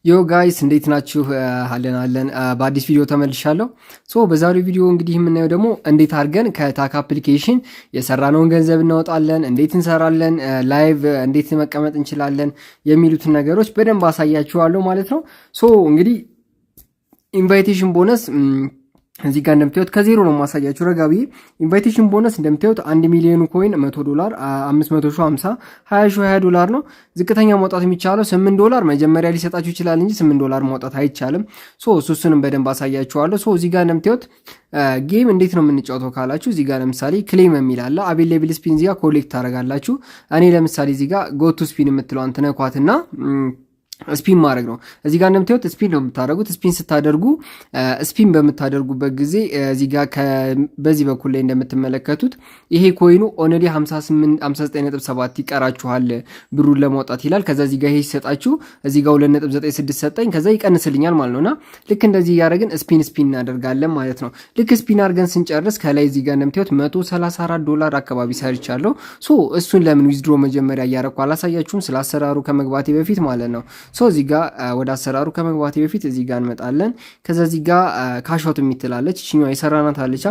ዮ ጋይስ እንዴት ናችሁ? አለን በአዲስ ቪዲዮ ተመልሻለሁ። በዛሬው ቪዲዮ እንግዲህ የምናየው ደግሞ እንዴት አድርገን ከታክ አፕሊኬሽን የሰራነውን ገንዘብ እናወጣለን፣ እንዴት እንሰራለን፣ ላይቭ እንዴት መቀመጥ እንችላለን የሚሉትን ነገሮች በደንብ አሳያችኋለሁ ማለት ነው። እንግዲህ ኢንቫይቴሽን ቦነስ እዚህ ጋር እንደምታዩት ከዜሮ ነው ማሳያችሁ ረጋቢ ኢንቫይቴሽን ቦነስ እንደምታዩት 1 ሚሊዮን ኮይን $100 500 ሺህ 50 20 ሺህ $20 ነው። ዝቅተኛ ማውጣት የሚቻለው $8 መጀመሪያ ሊሰጣችሁ ይችላል እንጂ $8 ማውጣት አይቻልም። እሱንም በደንብ አሳያችኋለሁ። እዚህ ጋር እንደምታዩት ጌም እንዴት ነው የምንጫወተው ካላችሁ እዚህ ጋር ለምሳሌ ክሌም የሚል አለ። አቬሌብል ስፒን እዚህ ጋር ኮሌክት ታደርጋላችሁ። እኔ ለምሳሌ እዚህ ጋር ጎ ቱ ስፒን የምትለዋን ትነኳትና ስፒን ማድረግ ነው። እዚህ ጋር እንደምታዩት ስፒን ነው የምታደርጉት። ስፒን ስታደርጉ ስፒን በምታደርጉበት ጊዜ እዚህ ጋር በዚህ በኩል ላይ እንደምትመለከቱት ይሄ ኮይኑ ኦንሊ 59.7 ይቀራችኋል ብሩን ለማውጣት ይላል። ከዛ እዚህ ጋር ይሄ ሲሰጣችሁ እዚህ ጋር 2.96 ሰጠኝ፣ ከዛ ይቀንስልኛል ማለት ነውና ልክ እንደዚህ ያደረግን ስፒን እናደርጋለን ማለት ነው። ልክ ስፒን አድርገን ስንጨርስ ከላይ እዚህ ጋር እንደምታዩት $134 አካባቢ ሰርቻለሁ። እሱን ለምን ዊዝድሮ መጀመሪያ እያደረኩ አላሳያችሁም ስለ አሰራሩ ከመግባቴ በፊት ማለት ነው። እዚህ ጋር ወደ አሰራሩ ከመግባቴ በፊት እዚህ ጋር እንመጣለን። ከዛ እዚህ ጋር ካሾት የምትላለች እቺኛው የሰራናት አለቻ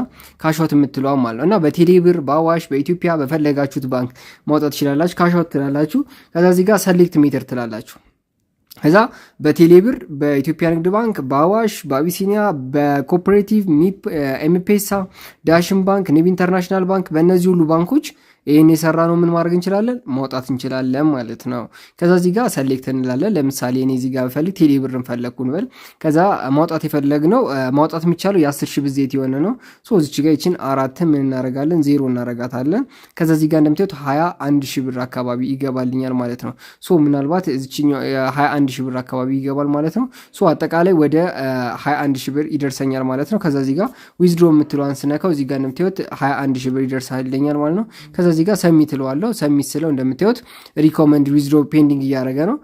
ካሾት የምትለው ማለት ነውና በቴሌብር በአዋሽ በኢትዮጵያ በፈለጋችሁት ባንክ ማውጣት ትችላላችሁ። ካሾት ትላላችሁ። ከዛ እዚህ ጋር ሰሌክት ሜተር ትላላችሁ። ከዛ በቴሌብር በኢትዮጵያ ንግድ ባንክ በአዋሽ በአቢሲኒያ በኮኦፐሬቲቭ ኤምፔሳ ዳሽን ባንክ ንብ ኢንተርናሽናል ባንክ በእነዚህ ሁሉ ባንኮች ይሄን የሰራ ነው ምን ማድረግ እንችላለን ማውጣት እንችላለን ማለት ነው። ከዛ እዚህ ጋር ሰሌክት እንላለን። ለምሳሌ እኔ እዚህ ጋር በፈልግ ቴሌ ብርን ፈለግኩ እንበል። ከዛ ማውጣት የፈለግነው ማውጣት የሚቻለው የ10,000 ብዜት የሆነ ነው። እዚች ጋር ይችን 4 ምን እናደርጋለን 0 እናደርጋታለን። ከዛ እዚህ ጋር እንደምታዩት 21,000 ብር አካባቢ ይገባልኛል ማለት ነው። ምናልባት እዚችኛው 21,000 ብር አካባቢ ይገባል ማለት ነው። አጠቃላይ ወደ 21,000 ብር ይደርሰኛል ማለት ነው። ከዛ እዚህ ጋር ዊዝድሮ የምትለዋን ስነካው እዚህ ጋር እንደምታዩት 21,000 ብር ይደርሳልኛል ማለት ነው። ከዛ እዚህ ጋር ሰሚት እለዋለሁ። ሰሚት ስለው እንደምታዩት ሪኮመንድ ዊዝድሮ ፔንዲንግ እያደረገ ነው።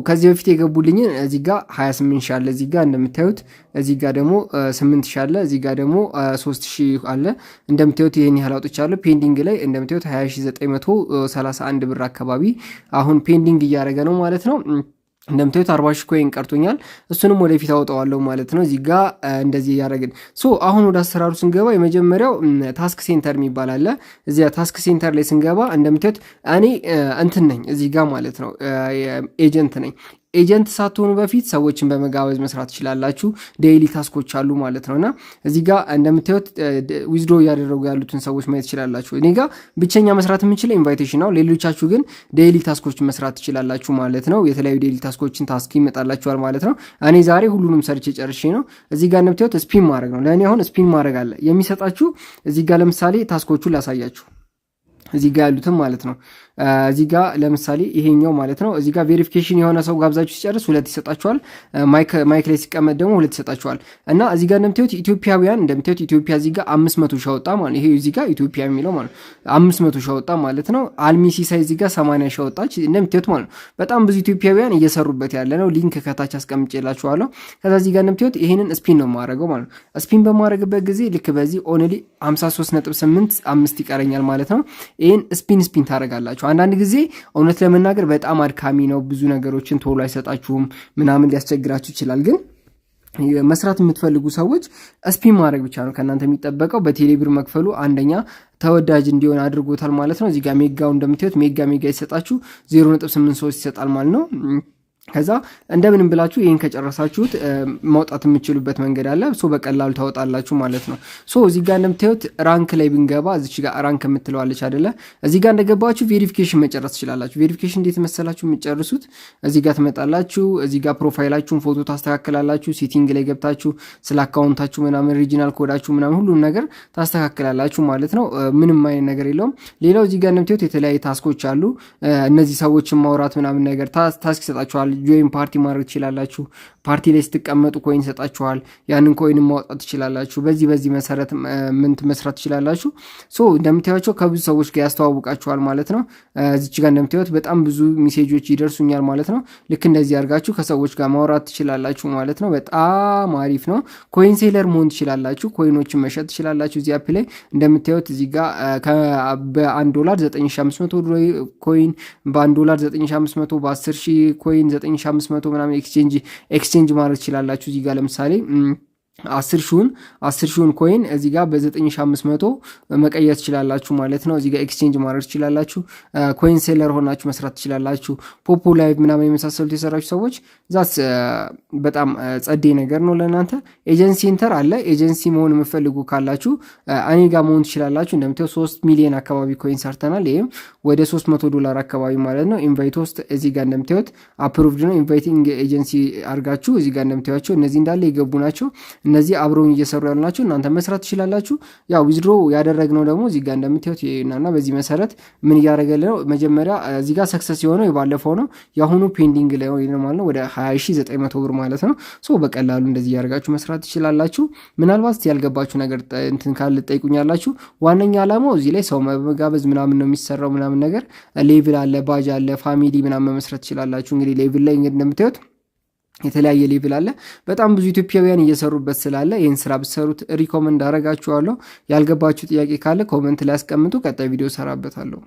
ከዚህ በፊት የገቡልኝን እዚህ ጋር 28,000 አለ። እዚህ ጋር እንደምታዩት እዚህ ጋር ደግሞ 8,000 አለ። እዚህ ጋር ደግሞ 3,000 አለ። እንደምታዩት ይሄን ያህል አውጥቻለሁ። ፔንዲንግ ላይ እንደምታዩት 20,931 ብር አካባቢ አሁን ፔንዲንግ እያደረገ ነው ማለት ነው። እንደምታዩት 40,000 ኮይን ቀርቶኛል። እሱንም ወደፊት አውጣዋለሁ ማለት ነው። እዚህ ጋር እንደዚህ ያደረግን አሁን ወደ አሰራሩ ስንገባ የመጀመሪያው ታስክ ሴንተር የሚባል አለ። እዚያ ታስክ ሴንተር ላይ ስንገባ እንደምታዩት እኔ እንትን ነኝ እዚህ ጋር ማለት ነው ኤጀንት ነኝ። ኤጀንት ሳትሆኑ በፊት ሰዎችን በመጋበዝ መስራት ትችላላችሁ። ዴይሊ ታስኮች አሉ ማለት ነውና እዚህ ጋር እንደምታዩት ዊዝድሮ እያደረጉ ያሉትን ሰዎች ማየት ትችላላችሁ። እኔ ጋር ብቸኛ መስራት የምንችለው ኢንቫይቴሽን ነው። ሌሎቻችሁ ግን ዴይሊ ታስኮችን መስራት ትችላላችሁ ማለት ነው። የተለያዩ ዴይሊ ታስኮችን ታስክ ይመጣላችኋል ማለት ነው። እኔ ዛሬ ሁሉንም ሰርቼ ጨርሼ ነው። እዚህ ጋር እንደምታዩት ስፒን ማድረግ ነው። ለእኔ አሁን ስፒን ማድረግ አለ የሚሰጣችሁ። እዚህ ጋር ለምሳሌ ታስኮቹን ላሳያችሁ እዚህ ጋር ያሉትም ማለት ነው። እዚህ ጋር ለምሳሌ ይሄኛው ማለት ነው። እዚህ ጋር ቬሪፊኬሽን የሆነ ሰው ጋብዛችሁ ሲጨርስ 2 ይሰጣችኋል። ማይክ ላይ ሲቀመጥ ደግሞ 2 ይሰጣችኋል። እና እዚህ ጋር እንደምታዩት ኢትዮጵያውያን እንደምታዩት ኢትዮጵያ እዚህ ጋር 500 ሺህ አወጣ ማለት ይሄ እዚህ ጋር ኢትዮጵያ የሚለው ማለት 500 ሺህ አወጣ ማለት ነው። አልሚ ሲሳይ እዚህ ጋር 80 ሺህ አወጣች እንደምታዩት ማለት ነው። በጣም ብዙ ኢትዮጵያውያን እየሰሩበት ያለ ነው። ሊንክ ከታች አስቀምጬላችኋለሁ። ከዛ እዚህ ጋር እንደምታዩት ይሄንን ስፒን ነው የማደርገው ማለት ነው። ስፒን በማድረግበት ጊዜ ልክ በዚህ ኦንሊ 53.85 ይቀረኛል ማለት ነው። ይሄን ስፒን ታደርጋላችሁ። አንዳንድ ጊዜ እውነት ለመናገር በጣም አድካሚ ነው። ብዙ ነገሮችን ቶሎ አይሰጣችሁም ምናምን ሊያስቸግራችሁ ይችላል። ግን መስራት የምትፈልጉ ሰዎች ስፒን ማድረግ ብቻ ነው ከእናንተ የሚጠበቀው። በቴሌብር መክፈሉ አንደኛ ተወዳጅ እንዲሆን አድርጎታል ማለት ነው። እዚህ ጋር ሜጋው እንደምታዩት ሜጋ ይሰጣችሁ 0.83 ይሰጣል ማለት ነው። ከዛ እንደምንም ብላችሁ ይሄን ከጨረሳችሁት ማውጣት የምትችሉበት መንገድ አለ። በቀላሉ ታወጣላችሁ ማለት ነው። እዚህ ጋር እንደምታዩት ራንክ ላይ ብንገባ እዚች ጋር ራንክ የምትለዋለች አይደለ? እዚህ ጋር እንደገባችሁ ቬሪፊኬሽን መጨረስ ትችላላችሁ። ቬሪፊኬሽን እንዴት መሰላችሁ የምትጨርሱት? እዚህ ጋር ትመጣላችሁ። እዚህ ጋር ፕሮፋይላችሁን ፎቶ ታስተካክላላችሁ። ሴቲንግ ላይ ገብታችሁ ስለ አካውንታችሁ ምናምን ሪጂናል ኮዳችሁ ምናምን ሁሉን ነገር ታስተካክላላችሁ ማለት ነው። ምንም አይነት ነገር የለውም። ሌላው እዚህ ጋር እንደምታዩት የተለያዩ ታስኮች አሉ። እነዚህ ሰዎችን ማውራት ምናምን ነገር ታስክ ይሰጣችኋል። ጆይን ፓርቲ ማድረግ ትችላላችሁ። ፓርቲ ላይ ስትቀመጡ ኮይን ይሰጣችኋል። ያንን ኮይን ማውጣት ትችላላችሁ። በዚህ መሰረት ምን መስራት ትችላላችሁ። እንደምታዩቸው ከብዙ ሰዎች ጋር ያስተዋውቃችኋል ማለት ነው። እዚች ጋር እንደምታዩት በጣም ብዙ ሜሴጆች ይደርሱኛል ማለት ነው። ልክ እንደዚህ አድርጋችሁ ከሰዎች ጋር ማውራት ትችላላችሁ ማለት ነው። በጣም አሪፍ ነው። ኮይን ሴለር መሆን ትችላላችሁ። ኮይኖችን መሸጥ ትችላላችሁ። እዚህ አፕ ላይ እንደምታዩት እዚህ ጋር በ$1 $9,500 ኮይን፣ በ$1 $9,500፣ በ10,000 ኮይን በ9500 ምናምን ኤክስቼንጅ ማድረግ ትችላላችሁ። እዚህ ጋር ለምሳሌ 10,000 ኮይን እዚህ ጋር በ9500 መቀየር ትችላላችሁ ማለት ነው። እዚህ ጋር ኤክስቼንጅ ማድረግ ትችላላችሁ። ኮይን ሴለር ሆናችሁ መስራት ትችላላችሁ። ፖፖ ላይቭ ምናምን የመሳሰሉት የሰራችሁ ሰዎች ዛስ በጣም ጸዴ ነገር ነው ለእናንተ። ኤጀንሲ ኢንተር አለ። ኤጀንሲ መሆን የምፈልጉ ካላችሁ እኔ ጋር መሆን ትችላላችሁ። እንደምታዩት 3 ሚሊዮን አካባቢ ኮይን ሰርተናል። ይህም ወደ $300 አካባቢ ማለት ነው። ኢንቫይት ውስጥ እዚህ ጋር እንደምታዩት አፕሩቭድ ነው። ኢንቫይቲንግ ኤጀንሲ አድርጋችሁ እዚህ ጋር እንደምታዩቸው እነዚህ እንዳለ የገቡ ናቸው። እነዚህ አብረውን እየሰሩ ያሉ ናቸው። እናንተ መስራት ትችላላችሁ። ያው ዊዝድሮ ያደረግነው ደግሞ እዚህ ጋር እንደምታዩት እና በዚህ መሰረት ምን እያደረገልን ነው? መጀመሪያ እዚህ ጋር ሰክሰስ የሆነው የባለፈው ነው። የአሁኑ ፔንዲንግ ላይ ነው ማለት ነው። ወደ 20900 ብር ማለት ነው። ሶ በቀላሉ እንደዚህ ያደርጋችሁ መስራት ትችላላችሁ። ምናልባት ያልገባችሁ ነገር እንትን ካለ ጠይቁኛላችሁ። ዋነኛ ዓላማው እዚህ ላይ ሰው መጋበዝ ምናምን ነው የሚሰራው ምናምን ነገር። ሌቭል አለ፣ ባጅ አለ፣ ፋሚሊ ምናምን መስራት ትችላላችሁ። እንግዲህ ሌቭል ላይ እንግዲህ እንደምታዩት የተለያየ ሌቭል አለ። በጣም ብዙ ኢትዮጵያውያን እየሰሩበት ስላለ ይህን ስራ ብትሰሩት ሪኮመንድ አደርጋችኋለሁ። ያልገባችሁ ጥያቄ ካለ ኮመንት ላይ አስቀምጡ። ቀጣይ ቪዲዮ ሰራበታለሁ።